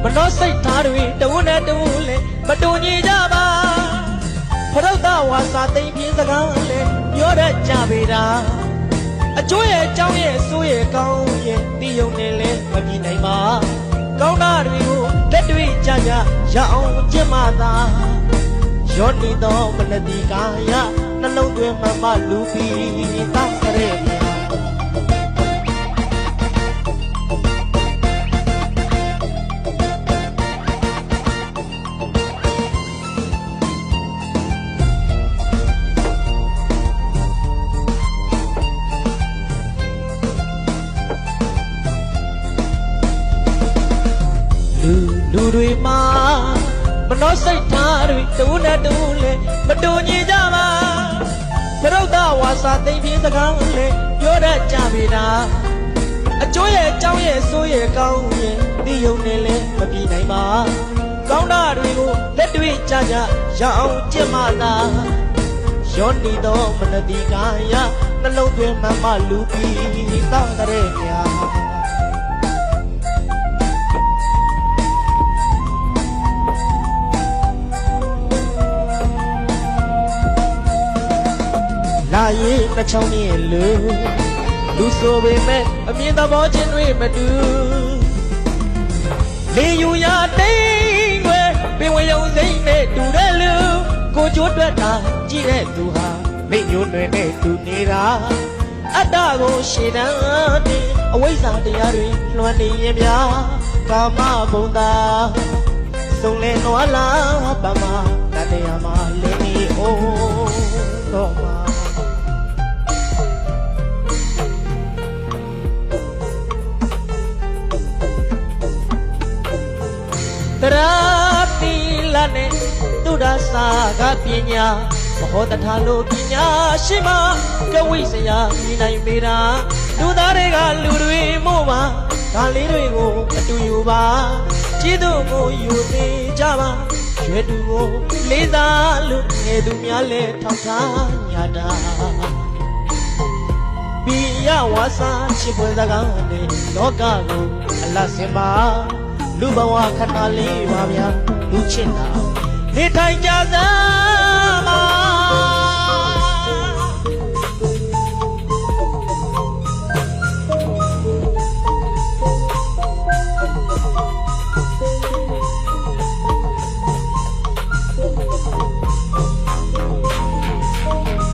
မနှောစိတ်ထားတွေတဝနဲ့တဝလဲမတူညီကြပါဖရုတ်တဝါစာသိမ့်ပြင်းစကားလဲပြောတတ်ကြပေတာအကျိုးရဲ့အကြောင်းရဲ့ဆိုးရဲ့ကောင်းရဲ့တီးယုံနေလဲမပြနိုင်ပါကောင်းတာတွေကိုလက်တွေ့ကြကြရအောင်ကျင့်မှသာရောနေတော့မနတိကာယနှလုံးသွင်းမှမလူပြီးတတ်ရဲလူတွေမှာမနှောစိတ်ထားတွေတူနဲ့တူလဲမတူညီကြပါဘရုတ်တဝါစာသိမ့်ပြင်းစကားလဲပြောတတ်ကြပေတာအကျိုးရဲ့အကြောင်းရဲ့ဆိုးရဲ့ကောင်းရဲ့ဒီယုံနေလဲမပြေနိုင်ပါကောင်းတာတွေကိုလက်တွေ့ကြကြရအောင်ကျင့်မှသာရောနေတော့မနတိကာယနှလုံးသွင်းမှမလူပြီးတောင်းတဲ့ညာလာရေးတစ်ချောင်းနဲ့လူဆိုပေမဲ့အမြင်သဘောချင်းတွေမတူလေယူရတိတ်ွယ်ပင်ဝင်ယုံစိမ့်နဲ့တူတဲ့လူကိုကြိုးတွက်တာကြည့်တဲ့သူဟာမိညိုးတွေနဲ့တူနေတာအတ္တကိုရှေ့တန်းတင်အဝိဇ္ဇာတရားတွေလွှမ်းနေရင်ဗျာကာမဘုံသာစုံလဲနွားလာပါမတတရားမှာလင်းနေအောင်တော့မှာတရာတိလာနဲ့သူဒစာကပညာမဟောတထာလို့ပညာရှိမှကဝိစရာမြင်နိုင်ပေတာလူသားတွေကလူတွေမို့ပါဒါလေးတွေကိုအတူယူပါကျေးဇူးကိုယူနေကြပါရွယ်သူကိုလေးစားလို့ငယ်သူများလဲထောက်ထားညာတာပိယဝါစာချစ်ပွဲစကားနဲ့လောကကိုအလတ်စင်ပါလူဘဝခဏလေးပါဗျာလူချစ်တာနေထိုင်ကြစမ်းပါ